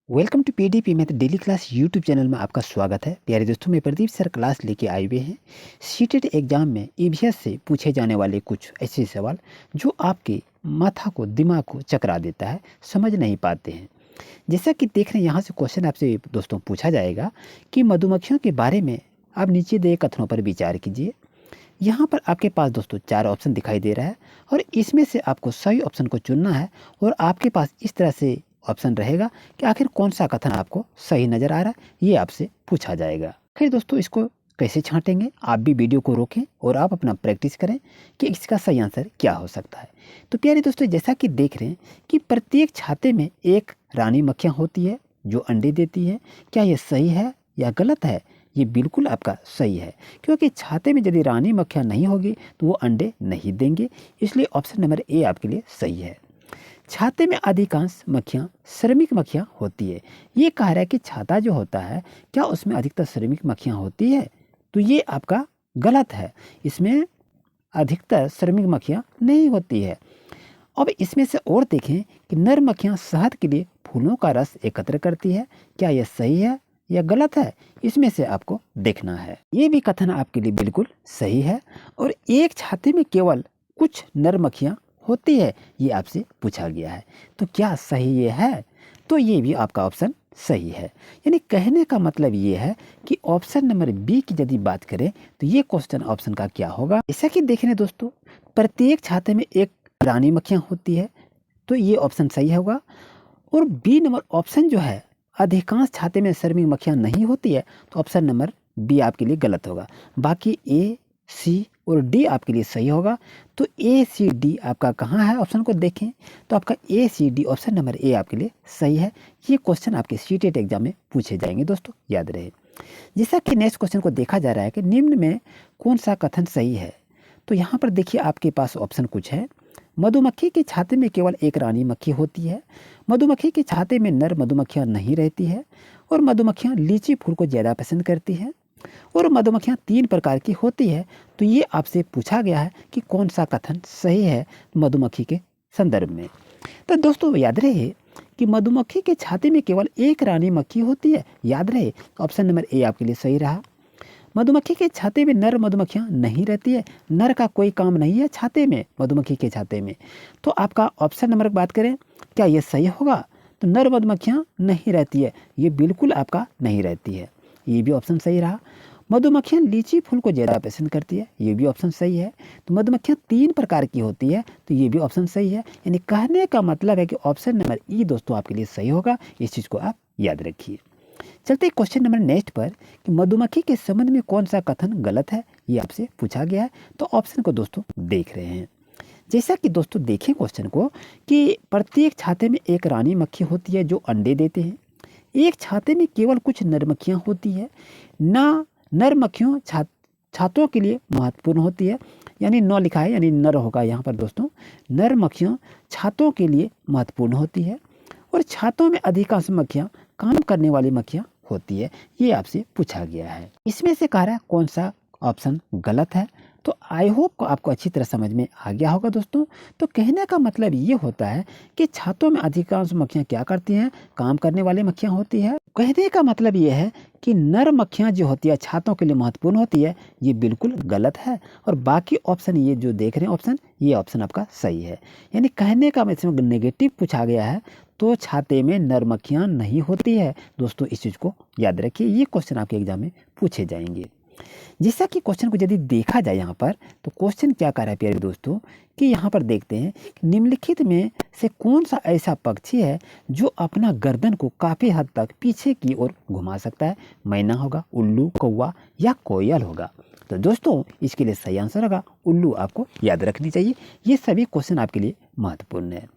Welcome to PDP math daily class YouTube channel में आपका स्वागत है। प्यारे दोस्तों, मैं प्रदीप सर क्लास लेके आए हुए हैं सीटेट एग्जाम में ईवीएस से पूछे जाने वाले कुछ ऐसे सवाल जो आपके माथा को दिमाग को चकरा देता है, समझ नहीं पाते हैं। जैसा कि देख रहे हैं, यहाँ से क्वेश्चन आपसे दोस्तों पूछा जाएगा कि मधुमक्खियों के बारे में आप नीचे दिए कथनों पर विचार कीजिए। यहाँ पर आपके पास दोस्तों 4 ऑप्शन दिखाई दे रहा है और इसमें से आपको सही ऑप्शन को चुनना है और आपके पास इस तरह से ऑप्शन रहेगा कि आखिर कौन सा कथन आपको सही नज़र आ रहा है, ये आपसे पूछा जाएगा। फिर दोस्तों इसको कैसे छांटेंगे, आप भी वीडियो को रोकें और आप अपना प्रैक्टिस करें कि इसका सही आंसर क्या हो सकता है। तो प्यारे दोस्तों, जैसा कि देख रहे हैं कि प्रत्येक छाते में एक रानी मक्खियाँ होती है जो अंडे देती है। क्या ये सही है या गलत है? ये बिल्कुल आपका सही है, क्योंकि छाते में यदि रानी मक्खियाँ नहीं होगी तो वो अंडे नहीं देंगे, इसलिए ऑप्शन नंबर ए आपके लिए सही है। छाते में अधिकांश मक्खियाँ श्रमिक मक्खियाँ होती है। ये कह रहा है कि छाता जो होता है क्या उसमें अधिकतर श्रमिक मक्खियाँ होती है? तो ये आपका गलत है, इसमें अधिकतर श्रमिक मक्खियाँ नहीं होती है। अब इसमें से और देखें कि नर मक्खियाँ शहद के लिए फूलों का रस एकत्र करती है। क्या यह सही है या गलत है? इसमें से आपको देखना है। ये भी कथन आपके लिए बिल्कुल सही है और एक छाते में केवल कुछ नर मक्खियाँ होती है, ये आपसे पूछा गया है। तो क्या सही ये है? तो ये भी आपका ऑप्शन सही है। यानी कहने का मतलब ये है कि ऑप्शन नंबर बी की यदि बात करें तो ये क्वेश्चन ऑप्शन का क्या होगा। जैसा कि देख रहे हैं दोस्तों, प्रत्येक छाते में एक रानी मक्खियाँ होती है, तो ये ऑप्शन सही होगा। और बी नंबर ऑप्शन जो है, अधिकांश छाते में श्रमिक मक्खियाँ नहीं होती है, तो ऑप्शन नंबर बी आपके लिए गलत होगा। बाकी ए, सी और डी आपके लिए सही होगा। तो ए, सी, डी आपका कहाँ है? ऑप्शन को देखें तो आपका ए, सी, डी ऑप्शन नंबर ए आपके लिए सही है। ये क्वेश्चन आपके सीटेट एग्जाम में पूछे जाएंगे दोस्तों, याद रहे। जैसा कि नेक्स्ट क्वेश्चन को देखा जा रहा है कि निम्न में कौन सा कथन सही है। तो यहाँ पर देखिए आपके पास ऑप्शन कुछ है। मधुमक्खी के छाते में केवल एक रानी मक्खी होती है। मधुमक्खी के छाते में नर मधुमक्खियाँ नहीं रहती है और मधुमक्खियाँ लीची फूल को ज़्यादा पसंद करती हैं और मधुमक्खियाँ 3 प्रकार की होती है। तो ये आपसे पूछा गया है कि कौन सा कथन सही है मधुमक्खी के संदर्भ में। तो दोस्तों याद रहे कि मधुमक्खी के छाते में केवल एक रानी मक्खी होती है। याद रहे, ऑप्शन नंबर ए आपके लिए सही रहा। मधुमक्खी के छाते में नर मधुमक्खियाँ नहीं रहती है, नर का कोई काम नहीं है छाते में, मधुमक्खी के छाते में। तो आपका ऑप्शन नंबर की बात करें, क्या ये सही होगा? तो नर मधुमक्खियाँ नहीं रहती है, ये बिल्कुल आपका नहीं रहती है, ये भी ऑप्शन सही रहा। मधुमक्खियाँ लीची फूल को ज़्यादा पसंद करती है, ये भी ऑप्शन सही है। तो मधुमक्खियाँ 3 प्रकार की होती है, तो ये भी ऑप्शन सही है। यानी कहने का मतलब है कि ऑप्शन नंबर ई दोस्तों आपके लिए सही होगा। इस चीज़ को आप याद रखिए। चलते क्वेश्चन नंबर नेक्स्ट पर कि मधुमक्खी के संबंध में कौन सा कथन गलत है, ये आपसे पूछा गया है। तो ऑप्शन को दोस्तों देख रहे हैं। जैसा कि दोस्तों देखें क्वेश्चन को कि प्रत्येक छाते में एक रानी मक्खी होती है जो अंडे देते हैं। एक छाते में केवल कुछ नर मक्खियाँ होती है ना। नर मक्खियों छातों के लिए महत्वपूर्ण होती है, यानी नौ लिखा है, यानी नर होगा यहाँ पर दोस्तों। नर मक्खियाँ छातों के लिए महत्वपूर्ण होती है और छातों में अधिकांश मक्खियाँ काम करने वाली मक्खियाँ होती है, ये आपसे पूछा गया है। इसमें से कह रहा है कौन सा ऑप्शन गलत है। तो आई होप आपको अच्छी तरह समझ में आ गया होगा दोस्तों। तो कहने का मतलब ये होता है कि छातों में अधिकांश मक्खियाँ क्या करती हैं? काम करने वाली मक्खियाँ होती है। कहने का मतलब ये है कि नर मक्खियाँ जो होती है छातों के लिए महत्वपूर्ण होती है, ये बिल्कुल गलत है। और बाकी ऑप्शन ये जो देख रहे हैं ऑप्शन, ये ऑप्शन आपका सही है। यानी कहने का मतलब नेगेटिव पूछा गया है, तो छाते में नर मक्खियाँ नहीं होती है। दोस्तों इस चीज़ को याद रखिए, ये क्वेश्चन आपके एग्जाम में पूछे जाएंगे। जैसा कि क्वेश्चन को यदि देखा जाए यहाँ पर, तो क्वेश्चन क्या कह रहा है प्यारे दोस्तों कि यहाँ पर देखते हैं कि निम्नलिखित में से कौन सा ऐसा पक्षी है जो अपना गर्दन को काफ़ी हद तक पीछे की ओर घुमा सकता है? मैना होगा, उल्लू, कौवा या कोयल होगा? तो दोस्तों इसके लिए सही आंसर होगा उल्लू, आपको याद रखनी चाहिए। ये सभी क्वेश्चन आपके लिए महत्वपूर्ण है।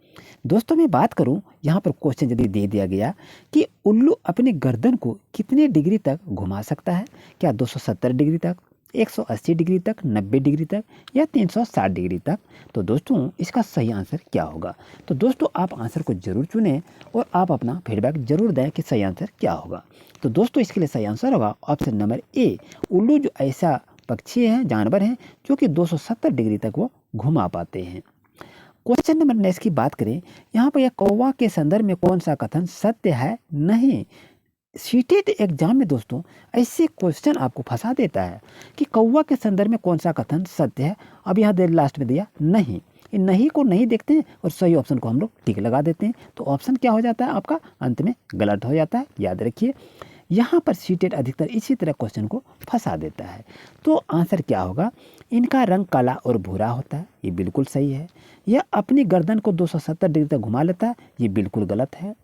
दोस्तों मैं बात करूं, यहाँ पर क्वेश्चन यदि दे दिया गया कि उल्लू अपने गर्दन को कितने डिग्री तक घुमा सकता है? क्या 270 डिग्री तक, 180 डिग्री तक, 90 डिग्री तक या 360 डिग्री तक? तो दोस्तों इसका सही आंसर क्या होगा? तो दोस्तों आप आंसर को जरूर चुनें और आप अपना फीडबैक जरूर दें कि सही आंसर क्या होगा। तो दोस्तों इसके लिए सही आंसर होगा ऑप्शन नंबर ए, उल्लू जो ऐसा पक्षी है, जानवर हैं जो कि 270 डिग्री तक वो घुमा पाते हैं। क्वेश्चन नंबर नेक्स्ट की बात करें, यहाँ पर यह कौवा के संदर्भ में कौन सा कथन सत्य है? नहीं। सीटेट एग्जाम में दोस्तों ऐसे क्वेश्चन आपको फंसा देता है कि कौवा के संदर्भ में कौन सा कथन सत्य है। अब यहाँ दे लास्ट में दिया नहीं, इन नहीं को नहीं देखते हैं और सही ऑप्शन को हम लोग टिक लगा देते हैं, तो ऑप्शन क्या हो जाता है आपका अंत में गलत हो जाता है। याद रखिए यहाँ पर सीटेट अधिकतर इसी तरह क्वेश्चन को फंसा देता है। तो आंसर क्या होगा? इनका रंग काला और भूरा होता है, ये बिल्कुल सही है। यह अपनी गर्दन को 270 डिग्री तक घुमा लेता है, ये बिल्कुल गलत है।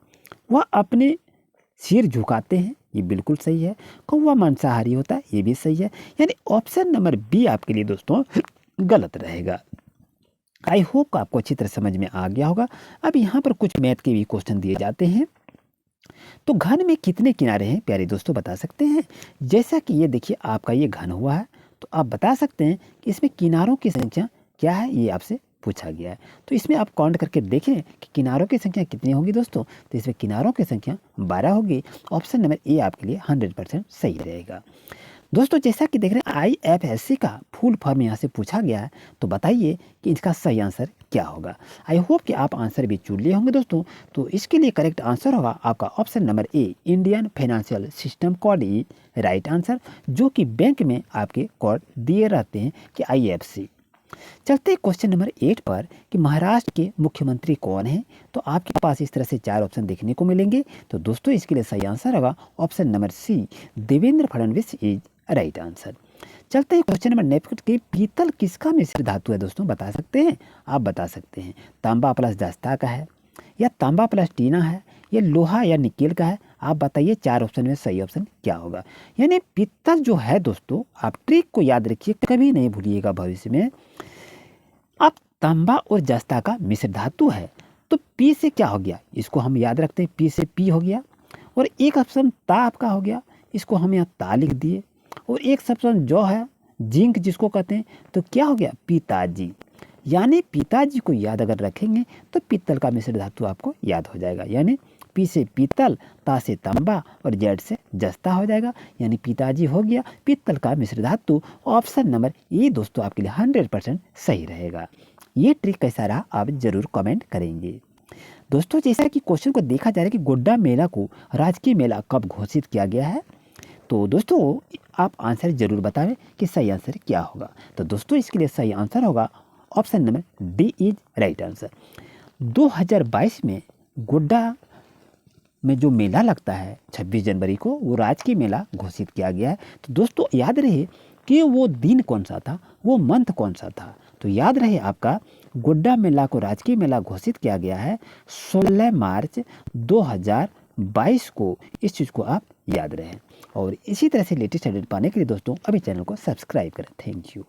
वह अपने सिर झुकाते हैं, ये बिल्कुल सही है। कौवा मांसाहारी होता है, ये भी सही है। यानी ऑप्शन नंबर बी आपके लिए दोस्तों गलत रहेगा। आई होप आपको अच्छी तरह समझ में आ गया होगा। अब यहाँ पर कुछ मैथ के भी क्वेश्चन दिए जाते हैं। तो घन में कितने किनारे हैं प्यारे दोस्तों, बता सकते हैं? जैसा कि ये देखिए आपका ये घन हुआ है, तो आप बता सकते हैं कि इसमें किनारों की संख्या क्या है, ये आपसे पूछा गया है। तो इसमें आप काउंट करके देखें कि किनारों की संख्या कितनी होगी दोस्तों। तो इसमें किनारों की संख्या 12 होगी। ऑप्शन नंबर ए आपके लिए 100% सही रहेगा। दोस्तों जैसा कि देख रहे हैं IFSC का फुल फॉर्म यहाँ से पूछा गया है, तो बताइए कि इसका सही आंसर क्या होगा। आई होप कि आप आंसर भी चुन लिए होंगे दोस्तों। तो इसके लिए करेक्ट आंसर होगा आपका option number A, Indian financial system code E right answer, जो कि बैंक में आपके कोड दिए रहते हैं कि IFSC। चलते क्वेश्चन नंबर 8 पर कि महाराष्ट्र के मुख्यमंत्री कौन हैं। तो आपके पास इस तरह से 4 ऑप्शन देखने को मिलेंगे। तो दोस्तों इसके लिए सही आंसर होगा option number C, Devendra Fadnavis is right answer. चलते हैं क्वेश्चन नंबर नेक्स्ट की, पीतल किसका मिश्र धातु है दोस्तों, बता सकते हैं? आप बता सकते हैं तांबा प्लस जस्ता का है, या तांबा प्लस टीना है, या लोहा या निकेल का है। आप बताइए 4 ऑप्शन में सही ऑप्शन क्या होगा। यानी पीतल जो है दोस्तों, आप ट्रिक को याद रखिए, कभी नहीं भूलिएगा भविष्य में। अब तांबा और जस्ता का मिश्र धातु है, तो पी से क्या हो गया, इसको हम याद रखते हैं, पी से पी हो गया। और एक ऑप्शन ता आपका हो गया, इसको हम यहाँ ता लिख दिए। और एक ऑप्शन जो है जिंक जिसको कहते हैं, तो क्या हो गया, पिताजी। यानी पिताजी को याद अगर रखेंगे तो पीतल का मिश्र धातु आपको याद हो जाएगा। यानी पी से पीतल, ता से तांबा और जेड से जस्ता हो जाएगा। यानी पिताजी हो गया पीतल का मिश्र धातु। ऑप्शन नंबर ए दोस्तों आपके लिए 100% सही रहेगा। ये ट्रिक कैसा रहा आप जरूर कमेंट करेंगे। दोस्तों जैसा कि क्वेश्चन को देखा जा रहा है कि गोड्डा मेला को राजकीय मेला कब घोषित किया गया है, तो दोस्तों आप आंसर जरूर बताएं कि सही आंसर क्या होगा। तो दोस्तों इसके लिए सही आंसर होगा option number D is right answer. 2022 में गोड्डा में जो मेला लगता है 26 जनवरी को, वो राजकीय मेला घोषित किया गया है। तो दोस्तों याद रहे कि वो दिन कौन सा था, वो मंथ कौन सा था। तो याद रहे आपका गोड्डा मेला को राजकीय मेला घोषित किया गया है 16 मार्च 2022 को। इस चीज़ को आप याद रहे। और इसी तरह से लेटेस्ट अपडेट पाने के लिए दोस्तों अभी चैनल को सब्सक्राइब करें। Thank you.